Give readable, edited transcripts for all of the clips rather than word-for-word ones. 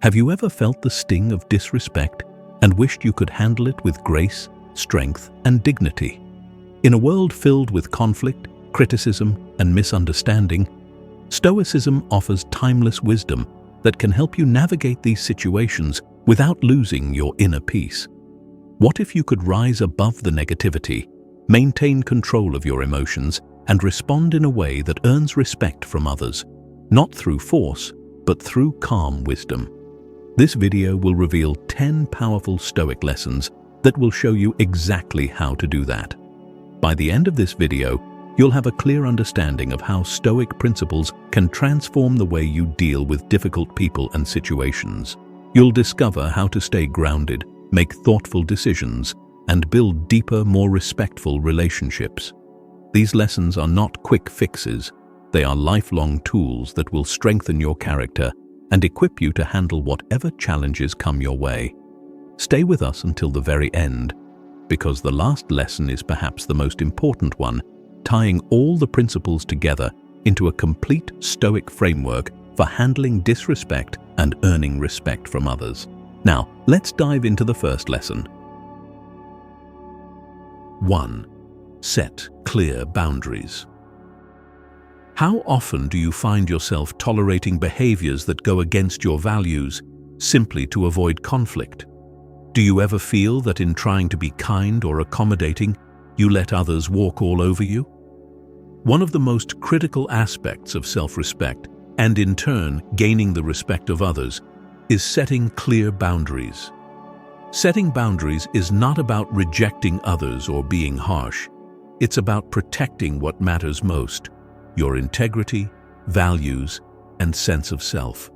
Have you ever felt the sting of disrespect and wished you could handle it with grace, strength, and dignity? In a world filled with conflict, criticism, and misunderstanding, Stoicism offers timeless wisdom that can help you navigate these situations without losing your inner peace. What if you could rise above the negativity, maintain control of your emotions, and respond in a way that earns respect from others, not through force, but through calm wisdom? This video will reveal 10 powerful Stoic lessons that will show you exactly how to do that. By the end of this video, you'll have a clear understanding of how Stoic principles can transform the way you deal with difficult people and situations. You'll discover how to stay grounded, make thoughtful decisions, and build deeper, more respectful relationships. These lessons are not quick fixes. They are lifelong tools that will strengthen your character and equip you to handle whatever challenges come your way. Stay with us until the very end, because the last lesson is perhaps the most important one, tying all the principles together into a complete Stoic framework for handling disrespect and earning respect from others. Now, let's dive into the first lesson. 1. Set clear boundaries. How often do you find yourself tolerating behaviors that go against your values simply to avoid conflict? Do you ever feel that in trying to be kind or accommodating, you let others walk all over you? One of the most critical aspects of self-respect, and in turn gaining the respect of others, is setting clear boundaries. Setting boundaries is not about rejecting others or being harsh. It's about protecting what matters most: your integrity, values, and sense of self.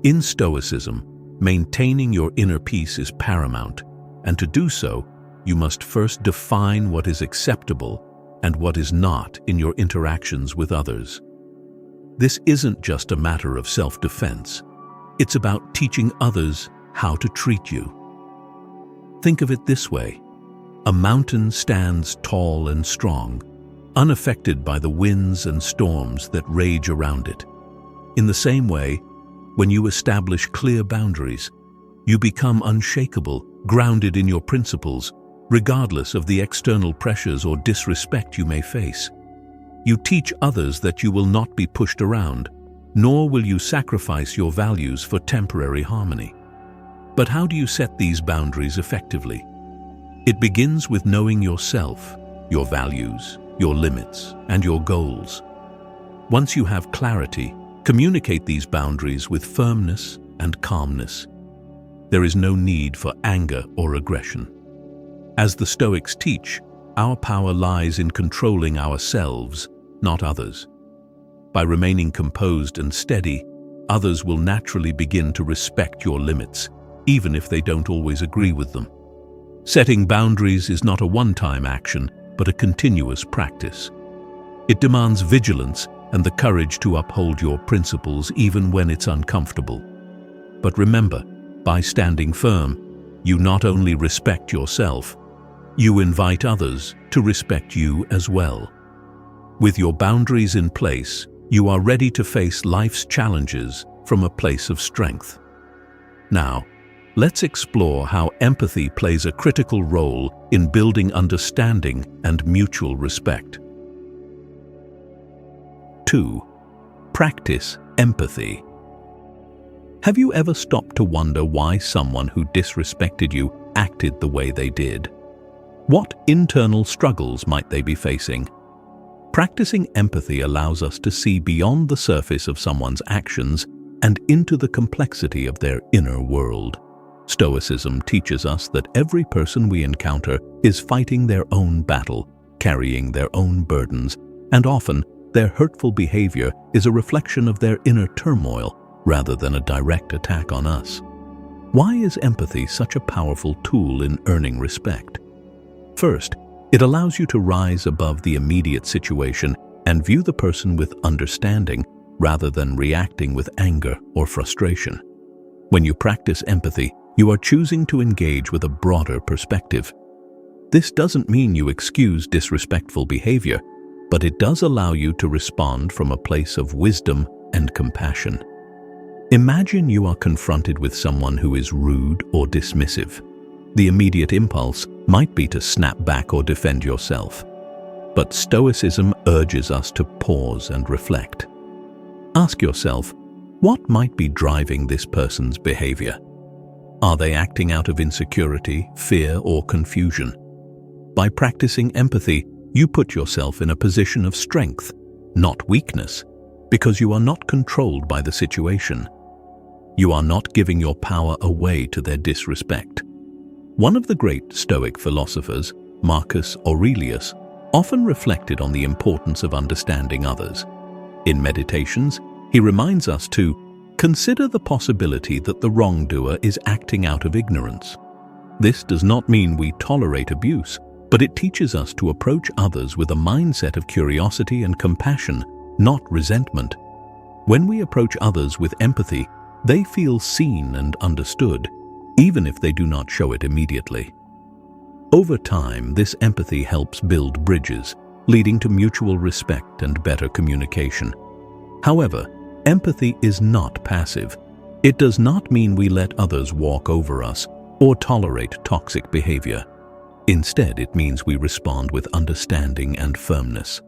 In Stoicism, maintaining your inner peace is paramount, and to do so, you must first define what is acceptable and what is not in your interactions with others. This isn't just a matter of self-defense. It's about teaching others how to treat you. Think of it this way: a mountain stands tall and strong, unaffected by the winds and storms that rage around it. In the same way, when you establish clear boundaries, you become unshakable, grounded in your principles, regardless of the external pressures or disrespect you may face. You teach others that you will not be pushed around, nor will you sacrifice your values for temporary harmony. But how do you set these boundaries effectively? It begins with knowing yourself, your values, your limits, and your goals. Once you have clarity, communicate these boundaries with firmness and calmness. There is no need for anger or aggression. As the Stoics teach, our power lies in controlling ourselves, not others. By remaining composed and steady, others will naturally begin to respect your limits, even if they don't always agree with them. Setting boundaries is not a one-time action, but a continuous practice. It demands vigilance and the courage to uphold your principles even when it's uncomfortable. But remember, by standing firm, you not only respect yourself, you invite others to respect you as well. With your boundaries in place, you are ready to face life's challenges from a place of strength. Now, let's explore how empathy plays a critical role in building understanding and mutual respect. 2. Practice empathy. Have you ever stopped to wonder why someone who disrespected you acted the way they did? What internal struggles might they be facing? Practicing empathy allows us to see beyond the surface of someone's actions and into the complexity of their inner world. Stoicism teaches us that every person we encounter is fighting their own battle, carrying their own burdens, and often their hurtful behavior is a reflection of their inner turmoil rather than a direct attack on us. Why is empathy such a powerful tool in earning respect? First, it allows you to rise above the immediate situation and view the person with understanding rather than reacting with anger or frustration. When you practice empathy, you are choosing to engage with a broader perspective. This doesn't mean you excuse disrespectful behavior, but it does allow you to respond from a place of wisdom and compassion. Imagine you are confronted with someone who is rude or dismissive. The immediate impulse might be to snap back or defend yourself. But Stoicism urges us to pause and reflect. Ask yourself, what might be driving this person's behavior? Are they acting out of insecurity, fear, or confusion? By practicing empathy, you put yourself in a position of strength, not weakness, because you are not controlled by the situation. You are not giving your power away to their disrespect. One of the great Stoic philosophers, Marcus Aurelius, often reflected on the importance of understanding others. In Meditations, he reminds us to consider the possibility that the wrongdoer is acting out of ignorance. This does not mean we tolerate abuse, but it teaches us to approach others with a mindset of curiosity and compassion, not resentment. When we approach others with empathy, they feel seen and understood, even if they do not show it immediately. Over time, this empathy helps build bridges, leading to mutual respect and better communication. However, empathy is not passive. It does not mean we let others walk over us or tolerate toxic behavior. Instead, it means we respond with understanding and firmness.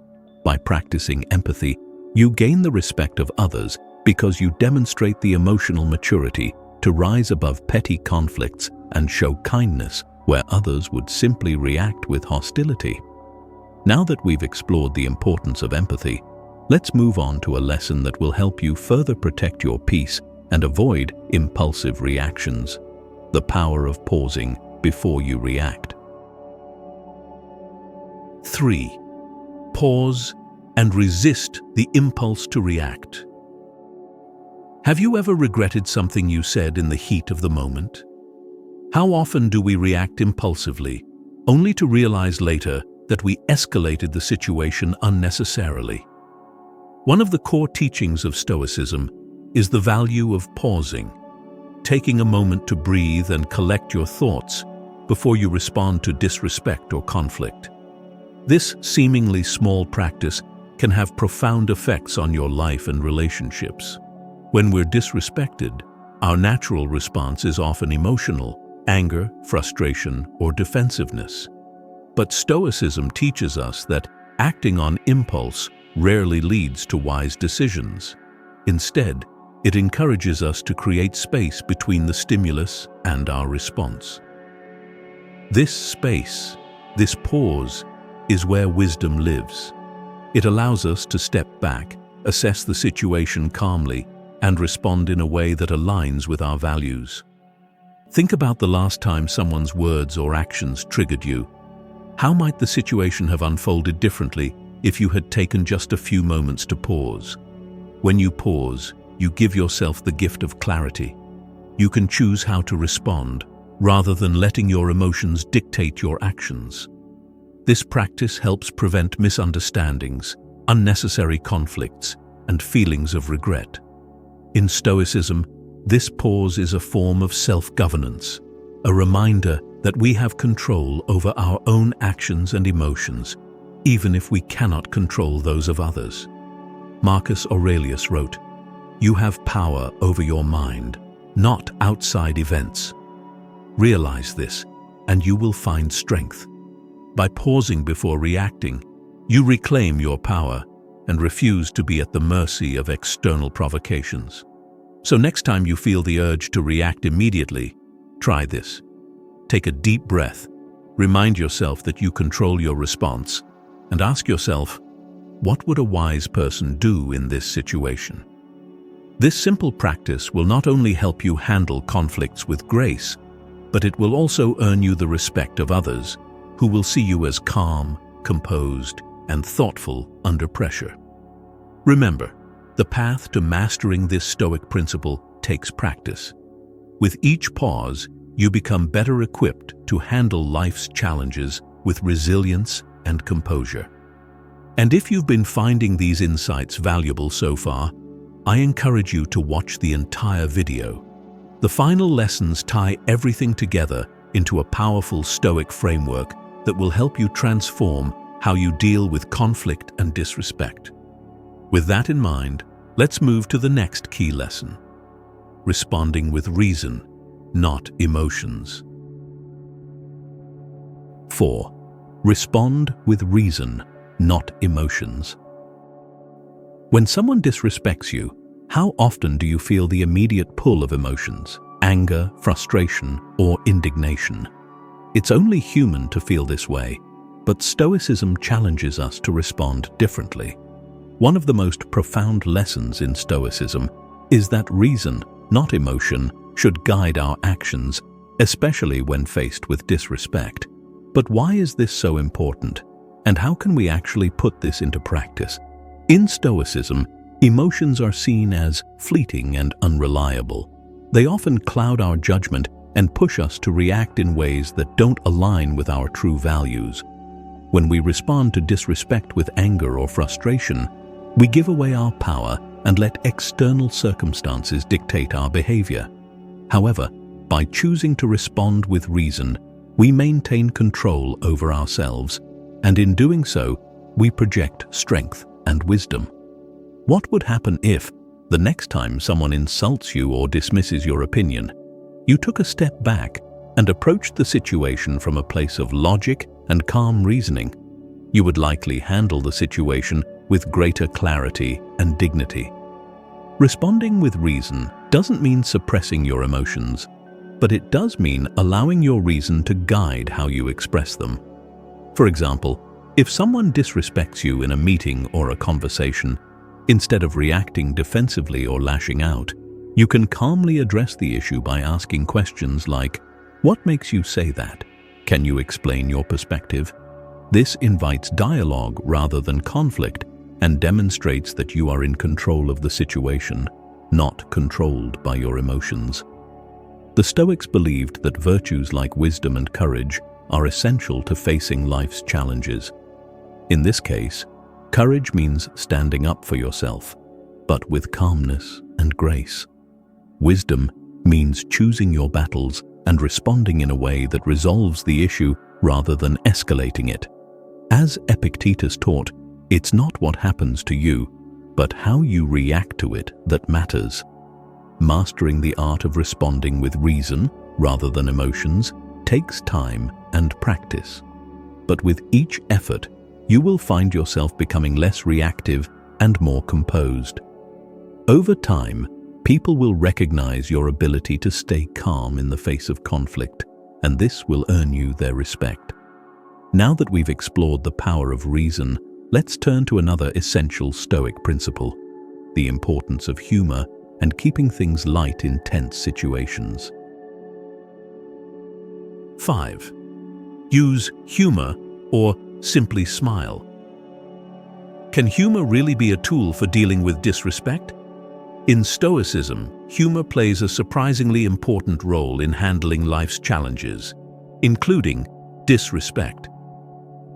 By practicing empathy, you gain the respect of others because you demonstrate the emotional maturity to rise above petty conflicts and show kindness where others would simply react with hostility. Now that we've explored the importance of empathy, let's move on to a lesson that will help you further protect your peace and avoid impulsive reactions. The power of pausing before you react. 3. Pause and resist the impulse to react. Have you ever regretted something you said in the heat of the moment? How often do we react impulsively, only to realize later that we escalated the situation unnecessarily? One of the core teachings of Stoicism is the value of pausing, taking a moment to breathe and collect your thoughts before you respond to disrespect or conflict. This seemingly small practice can have profound effects on your life and relationships. When we're disrespected, our natural response is often emotional, anger, frustration, or defensiveness. But Stoicism teaches us that acting on impulse rarely leads to wise decisions. Instead, it encourages us to create space between the stimulus and our response. This space, this pause, is where wisdom lives. It allows us to step back, assess the situation calmly, and respond in a way that aligns with our values. Think about the last time someone's words or actions triggered you. How might the situation have unfolded differently if you had taken just a few moments to pause? When you pause, you give yourself the gift of clarity. You can choose how to respond, rather than letting your emotions dictate your actions. This practice helps prevent misunderstandings, unnecessary conflicts, and feelings of regret. In Stoicism, this pause is a form of self-governance, a reminder that we have control over our own actions and emotions, even if we cannot control those of others. Marcus Aurelius wrote, "You have power over your mind, not outside events." Realize this, and you will find strength. By pausing before reacting, you reclaim your power and refuse to be at the mercy of external provocations. So next time you feel the urge to react immediately, try this. Take a deep breath, remind yourself that you control your response, and ask yourself, what would a wise person do in this situation? This simple practice will not only help you handle conflicts with grace, but it will also earn you the respect of others, who will see you as calm, composed, and thoughtful under pressure. Remember, the path to mastering this Stoic principle takes practice. With each pause, you become better equipped to handle life's challenges with resilience and composure. And if you've been finding these insights valuable so far, I encourage you to watch the entire video. The final lessons tie everything together into a powerful Stoic framework that will help you transform how you deal with conflict and disrespect. With that in mind, let's move to the next key lesson. responding with reason, not emotions. 4. Respond with reason, not emotions. When someone disrespects you, how often do you feel the immediate pull of emotions, anger, frustration, or indignation? It's only human to feel this way, but Stoicism challenges us to respond differently. One of the most profound lessons in Stoicism is that reason, not emotion, should guide our actions, especially when faced with disrespect. But why is this so important? And how can we actually put this into practice? In Stoicism, emotions are seen as fleeting and unreliable. They often cloud our judgment and push us to react in ways that don't align with our true values. When we respond to disrespect with anger or frustration, we give away our power and let external circumstances dictate our behavior. However, by choosing to respond with reason, we maintain control over ourselves, and in doing so, we project strength and wisdom. What would happen if, the next time someone insults you or dismisses your opinion, you took a step back and approached the situation from a place of logic and calm reasoning? You would likely handle the situation with greater clarity and dignity. Responding with reason doesn't mean suppressing your emotions, but it does mean allowing your reason to guide how you express them. For example, if someone disrespects you in a meeting or a conversation, instead of reacting defensively or lashing out, you can calmly address the issue by asking questions like, "What makes you say that? Can you explain your perspective?" This invites dialogue rather than conflict and demonstrates that you are in control of the situation, not controlled by your emotions. The Stoics believed that virtues like wisdom and courage are essential to facing life's challenges. In this case, courage means standing up for yourself, but with calmness and grace. Wisdom means choosing your battles and responding in a way that resolves the issue rather than escalating it. As Epictetus taught, it's not what happens to you, but how you react to it that matters. Mastering the art of responding with reason rather than emotions takes time and practice. But with each effort, you will find yourself becoming less reactive and more composed. Over time, people will recognize your ability to stay calm in the face of conflict, and this will earn you their respect. Now that we've explored the power of reason, let's turn to another essential Stoic principle: the importance of humor and keeping things light in tense situations. 5. Use humor or simply smile. Can humor really be a tool for dealing with disrespect? In Stoicism, humor plays a surprisingly important role in handling life's challenges, including disrespect.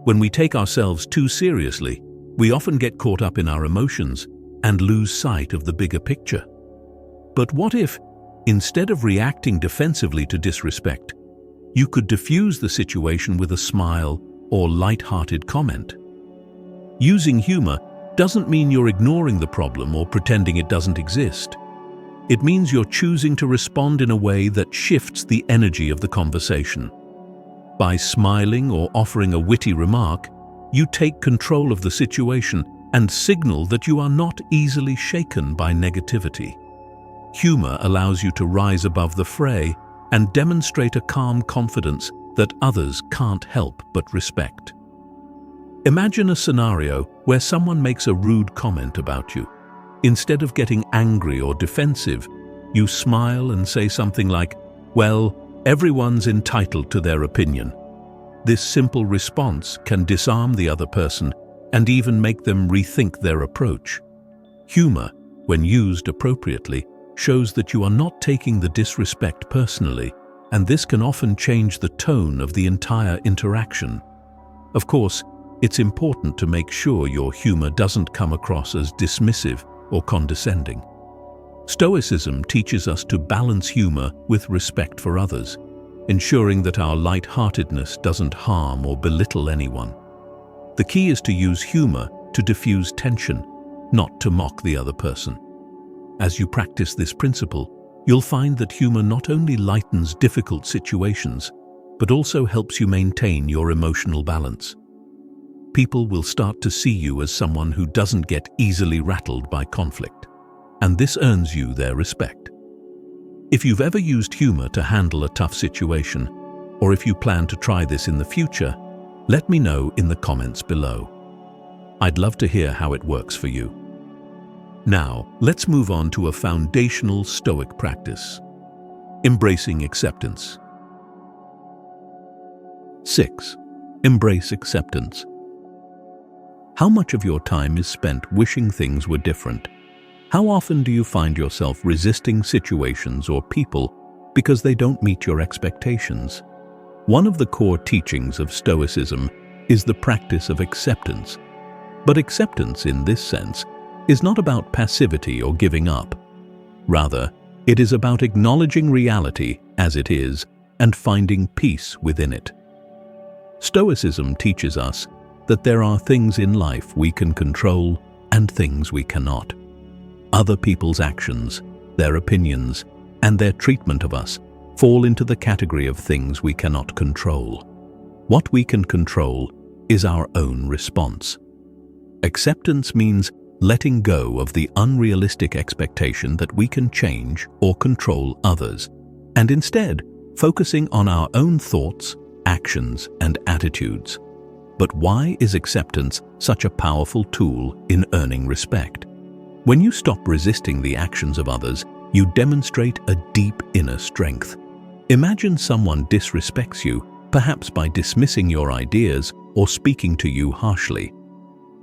When we take ourselves too seriously, we often get caught up in our emotions and lose sight of the bigger picture. But what if, instead of reacting defensively to disrespect, you could diffuse the situation with a smile or light-hearted comment? Using humor doesn't mean you're ignoring the problem or pretending it doesn't exist. It means you're choosing to respond in a way that shifts the energy of the conversation. By smiling or offering a witty remark, you take control of the situation and signal that you are not easily shaken by negativity. Humor allows you to rise above the fray and demonstrate a calm confidence that others can't help but respect. Imagine a scenario where someone makes a rude comment about you. Instead of getting angry or defensive, you smile and say something like, "Well, everyone's entitled to their opinion." This simple response can disarm the other person and even make them rethink their approach. Humor, when used appropriately, shows that you are not taking the disrespect personally, and this can often change the tone of the entire interaction. Of course, it's important to make sure your humor doesn't come across as dismissive or condescending. Stoicism teaches us to balance humor with respect for others, ensuring that our light-heartedness doesn't harm or belittle anyone. The key is to use humor to diffuse tension, not to mock the other person. As you practice this principle, you'll find that humor not only lightens difficult situations, but also helps you maintain your emotional balance. People will start to see you as someone who doesn't get easily rattled by conflict, and this earns you their respect. If you've ever used humor to handle a tough situation, or if you plan to try this in the future, let me know in the comments below. I'd love to hear how it works for you. Now, let's move on to a foundational Stoic practice: embracing acceptance. 6. Embrace acceptance. How much of your time is spent wishing things were different? How often do you find yourself resisting situations or people because they don't meet your expectations? One of the core teachings of Stoicism is the practice of acceptance. But acceptance in this sense is not about passivity or giving up. Rather, it is about acknowledging reality as it is and finding peace within it. Stoicism teaches us that there are things in life we can control and things we cannot. Other people's actions, their opinions, and their treatment of us fall into the category of things we cannot control. What we can control is our own response. Acceptance means letting go of the unrealistic expectation that we can change or control others, and instead focusing on our own thoughts, actions, and attitudes. But why is acceptance such a powerful tool in earning respect? When you stop resisting the actions of others, you demonstrate a deep inner strength. Imagine someone disrespects you, perhaps by dismissing your ideas or speaking to you harshly.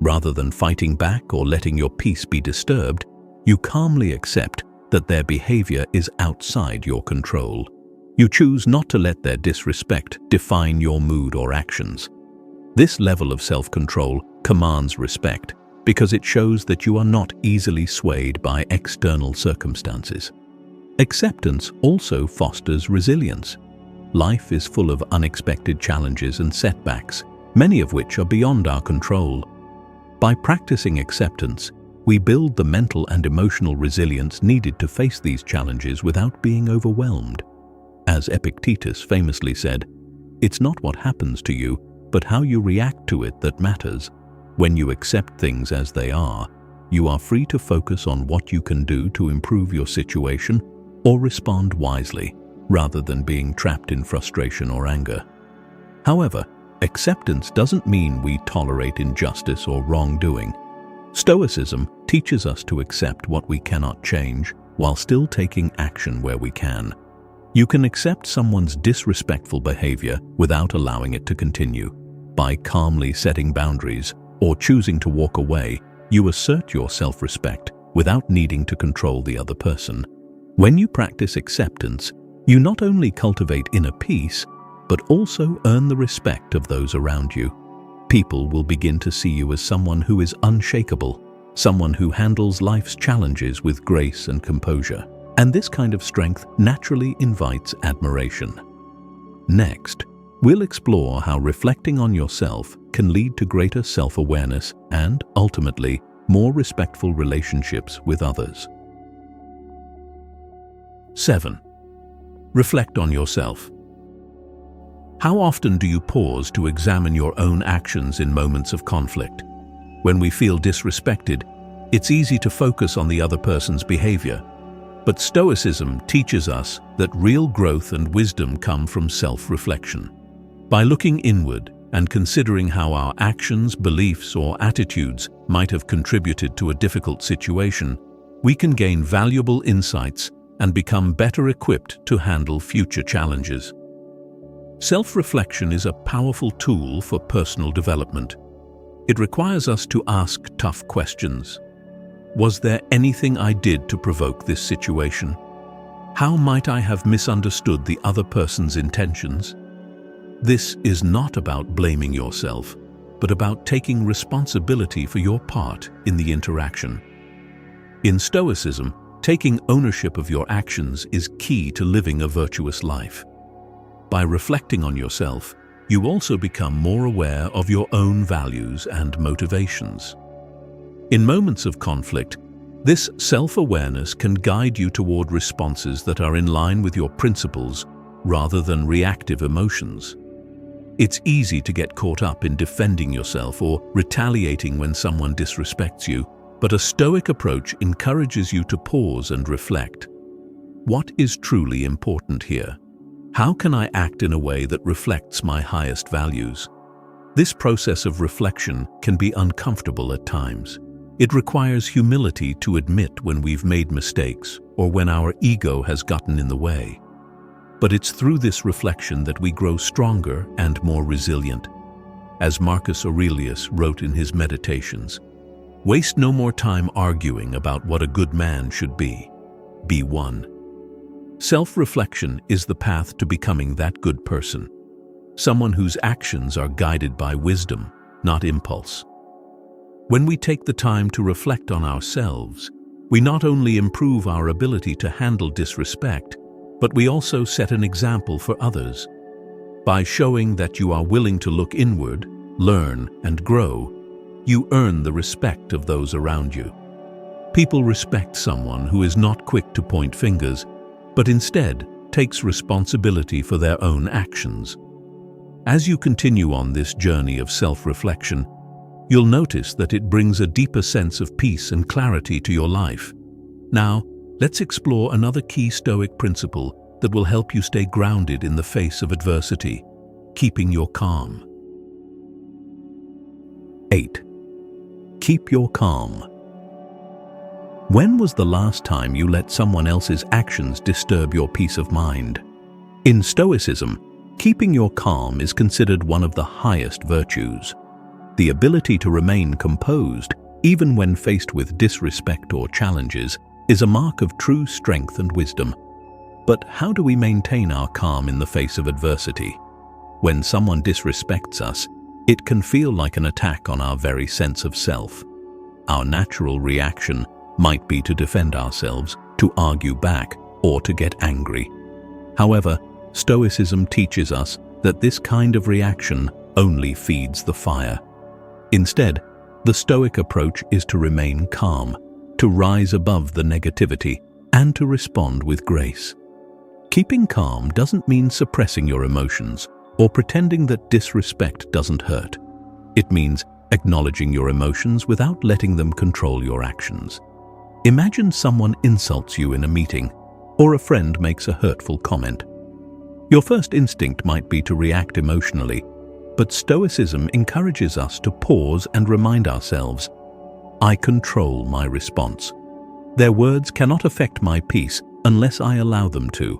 Rather than fighting back or letting your peace be disturbed, you calmly accept that their behavior is outside your control. You choose not to let their disrespect define your mood or actions. This level of self-control commands respect because it shows that you are not easily swayed by external circumstances. Acceptance also fosters resilience. Life is full of unexpected challenges and setbacks, many of which are beyond our control. By practicing acceptance, we build the mental and emotional resilience needed to face these challenges without being overwhelmed. As Epictetus famously said, "It's not what happens to you, but how you react to it that matters." When you accept things as they are, you are free to focus on what you can do to improve your situation or respond wisely, rather than being trapped in frustration or anger. However, acceptance doesn't mean we tolerate injustice or wrongdoing. Stoicism teaches us to accept what we cannot change while still taking action where we can. You can accept someone's disrespectful behavior without allowing it to continue. By calmly setting boundaries or choosing to walk away, you assert your self-respect without needing to control the other person. When you practice acceptance, you not only cultivate inner peace, but also earn the respect of those around you. People will begin to see you as someone who is unshakable, someone who handles life's challenges with grace and composure. And this kind of strength naturally invites admiration. Next, we'll explore how reflecting on yourself can lead to greater self-awareness and, ultimately, more respectful relationships with others. 7. Reflect on yourself. How often do you pause to examine your own actions in moments of conflict? When we feel disrespected, it's easy to focus on the other person's behavior. But Stoicism teaches us that real growth and wisdom come from self-reflection. By looking inward and considering how our actions, beliefs, or attitudes might have contributed to a difficult situation, we can gain valuable insights and become better equipped to handle future challenges. Self-reflection is a powerful tool for personal development. It requires us to ask tough questions. Was there anything I did to provoke this situation? How might I have misunderstood the other person's intentions? This is not about blaming yourself, but about taking responsibility for your part in the interaction. In Stoicism, taking ownership of your actions is key to living a virtuous life. By reflecting on yourself, you also become more aware of your own values and motivations. In moments of conflict, This self-awareness can guide you toward responses that are in line with your principles rather than reactive emotions. It's easy to get caught up in defending yourself or retaliating when someone disrespects you, but a Stoic approach encourages you to pause and reflect. What is truly important here? How can I act in a way that reflects my highest values? This process of reflection can be uncomfortable at times. It requires humility to admit when we've made mistakes or when our ego has gotten in the way. But it's through this reflection that we grow stronger and more resilient. As Marcus Aurelius wrote in his Meditations, "Waste no more time arguing about what a good man should be. Be one." Self-reflection is the path to becoming that good person, someone whose actions are guided by wisdom, not impulse. When we take the time to reflect on ourselves, we not only improve our ability to handle disrespect, but we also set an example for others. By showing that you are willing to look inward, learn, and grow, you earn the respect of those around you. People respect someone who is not quick to point fingers, but instead takes responsibility for their own actions. As you continue on this journey of self-reflection, you'll notice that it brings a deeper sense of peace and clarity to your life. Now, let's explore another key Stoic principle that will help you stay grounded in the face of adversity: keeping your calm. 8. Keep your calm. When was the last time you let someone else's actions disturb your peace of mind? In Stoicism, keeping your calm is considered one of the highest virtues. The ability to remain composed, even when faced with disrespect or challenges, is a mark of true strength and wisdom. But how do we maintain our calm in the face of adversity? When someone disrespects us, it can feel like an attack on our very sense of self. Our natural reaction might be to defend ourselves, to argue back, or to get angry. However, Stoicism teaches us that this kind of reaction only feeds the fire. Instead, the Stoic approach is to remain calm, to rise above the negativity, and to respond with grace. Keeping calm doesn't mean suppressing your emotions or pretending that disrespect doesn't hurt. It means acknowledging your emotions without letting them control your actions. Imagine someone insults you in a meeting, or a friend makes a hurtful comment. Your first instinct might be to react emotionally, but Stoicism encourages us to pause and remind ourselves, I control my response. Their words cannot affect my peace unless I allow them to.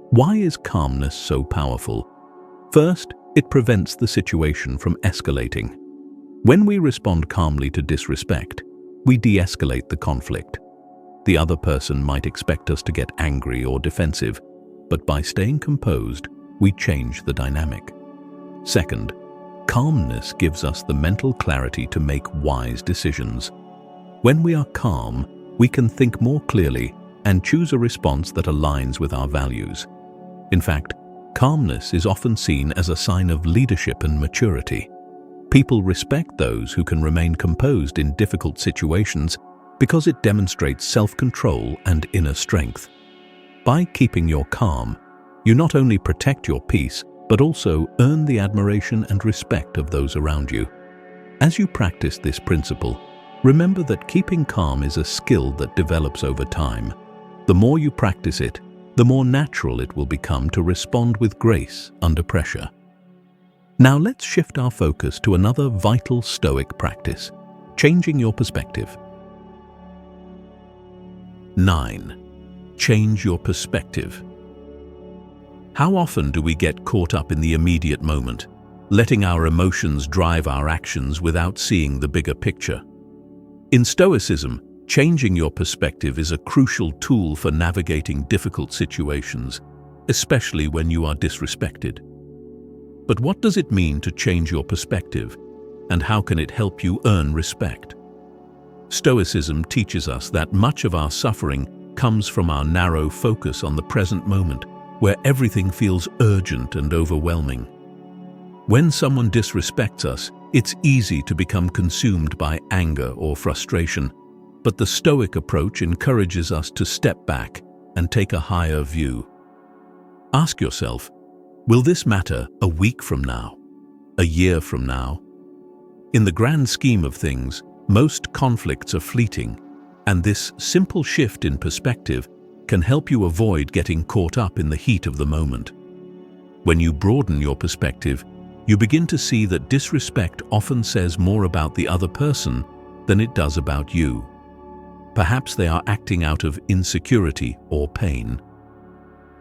Why is calmness so powerful? First, it prevents the situation from escalating. When we respond calmly to disrespect, we de-escalate the conflict. The other person might expect us to get angry or defensive, but by staying composed, we change the dynamic. Second, calmness gives us the mental clarity to make wise decisions. When we are calm, we can think more clearly and choose a response that aligns with our values. In fact, calmness is often seen as a sign of leadership and maturity. People respect those who can remain composed in difficult situations because it demonstrates self-control and inner strength. By keeping your calm, you not only protect your peace, but also earn the admiration and respect of those around you. As you practice this principle, remember that keeping calm is a skill that develops over time. The more you practice it, the more natural it will become to respond with grace under pressure. Now let's shift our focus to another vital Stoic practice, changing your perspective. 9. Change your perspective. How often do we get caught up in the immediate moment, letting our emotions drive our actions without seeing the bigger picture? In Stoicism, changing your perspective is a crucial tool for navigating difficult situations, especially when you are disrespected. But what does it mean to change your perspective, and how can it help you earn respect? Stoicism teaches us that much of our suffering comes from our narrow focus on the present moment, where everything feels urgent and overwhelming. When someone disrespects us, it's easy to become consumed by anger or frustration. but the Stoic approach encourages us to step back and take a higher view. Ask yourself, will this matter a week from now? A year from now? In the grand scheme of things, most conflicts are fleeting, and this simple shift in perspective can help you avoid getting caught up in the heat of the moment. When you broaden your perspective, you begin to see that disrespect often says more about the other person than it does about you. Perhaps they are acting out of insecurity or pain.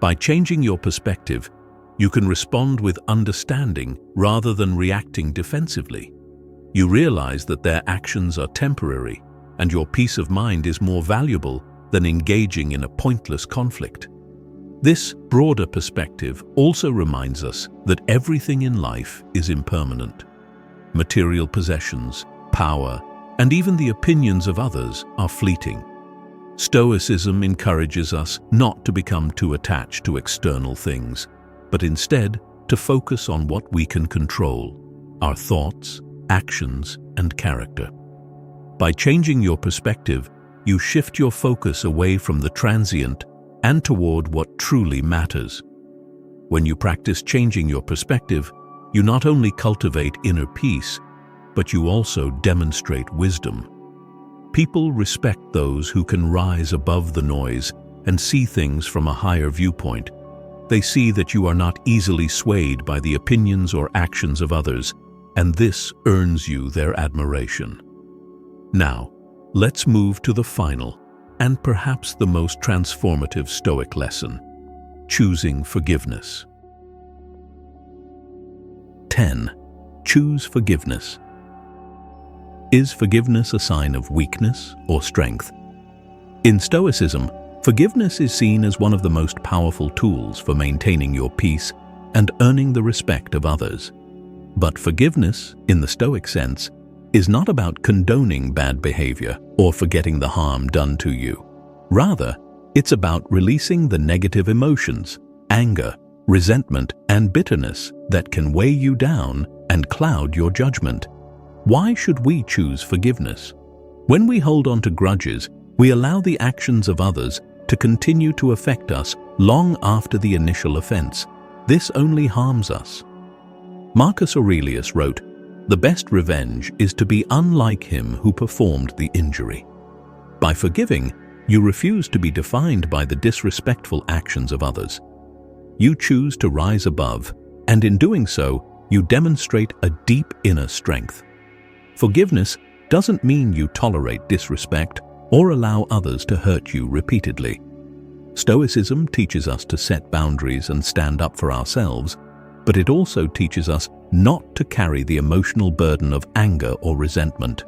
By changing your perspective, you can respond with understanding rather than reacting defensively. You realize that their actions are temporary, and your peace of mind is more valuable than engaging in a pointless conflict. This broader perspective also reminds us that everything in life is impermanent. Material possessions, power, and even the opinions of others are fleeting. Stoicism encourages us not to become too attached to external things, but instead to focus on what we can control: our thoughts, actions, and character. By changing your perspective, you shift your focus away from the transient and toward what truly matters. When you practice changing your perspective, you not only cultivate inner peace, but you also demonstrate wisdom. People respect those who can rise above the noise and see things from a higher viewpoint. They see that you are not easily swayed by the opinions or actions of others, and this earns you their admiration. Now, let's move to the final and perhaps the most transformative Stoic lesson: choosing forgiveness. 10. Choose forgiveness. Is forgiveness a sign of weakness or strength? In Stoicism, forgiveness is seen as one of the most powerful tools for maintaining your peace and earning the respect of others. But forgiveness, in the Stoic sense, is not about condoning bad behavior or forgetting the harm done to you. Rather, it's about releasing the negative emotions, anger, resentment, and bitterness that can weigh you down and cloud your judgment. Why should we choose forgiveness? When we hold on to grudges, we allow the actions of others to continue to affect us long after the initial offense. This only harms us. Marcus Aurelius wrote, "The best revenge is to be unlike him who performed the injury." By forgiving, you refuse to be defined by the disrespectful actions of others. You choose to rise above, and in doing so, you demonstrate a deep inner strength. Forgiveness doesn't mean you tolerate disrespect or allow others to hurt you repeatedly. Stoicism teaches us to set boundaries and stand up for ourselves, but it also teaches us not to carry the emotional burden of anger or resentment.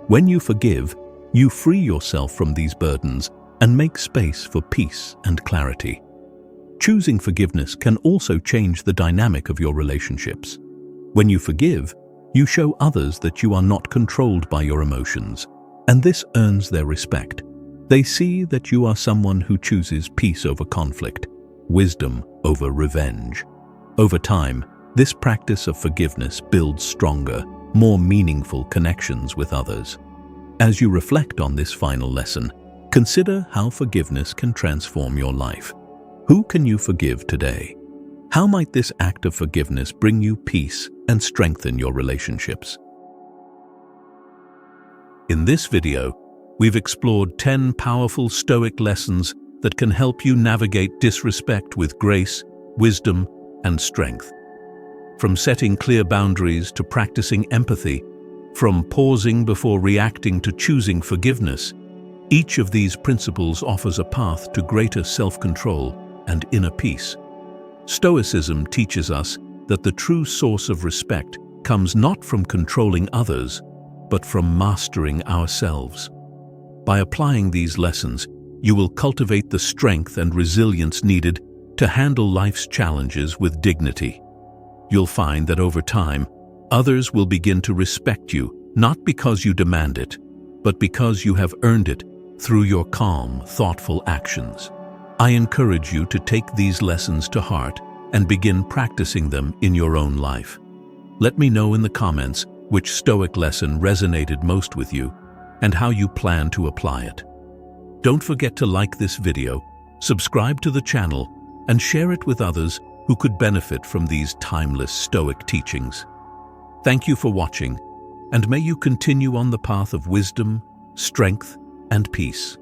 When you forgive, you free yourself from these burdens and make space for peace and clarity. Choosing forgiveness can also change the dynamic of your relationships. When you forgive, you show others that you are not controlled by your emotions, and this earns their respect. They see that you are someone who chooses peace over conflict, wisdom over revenge. Over time, this practice of forgiveness builds stronger, more meaningful connections with others. As you reflect on this final lesson, consider how forgiveness can transform your life. Who can you forgive today? How might this act of forgiveness bring you peace and strengthen your relationships? In this video, we've explored 10 powerful Stoic lessons that can help you navigate disrespect with grace, wisdom, and strength. From setting clear boundaries to practicing empathy, from pausing before reacting to choosing forgiveness, each of these principles offers a path to greater self-control and inner peace. Stoicism teaches us that the true source of respect comes not from controlling others, but from mastering ourselves. By applying these lessons, you will cultivate the strength and resilience needed to handle life's challenges with dignity. You'll find that over time, others will begin to respect you, not because you demand it, but because you have earned it through your calm, thoughtful actions. I encourage you to take these lessons to heart and begin practicing them in your own life. Let me know in the comments which Stoic lesson resonated most with you, and how you plan to apply it. Don't forget to like this video, subscribe to the channel, and share it with others who could benefit from these timeless Stoic teachings. Thank you for watching, and may you continue on the path of wisdom, strength, and peace.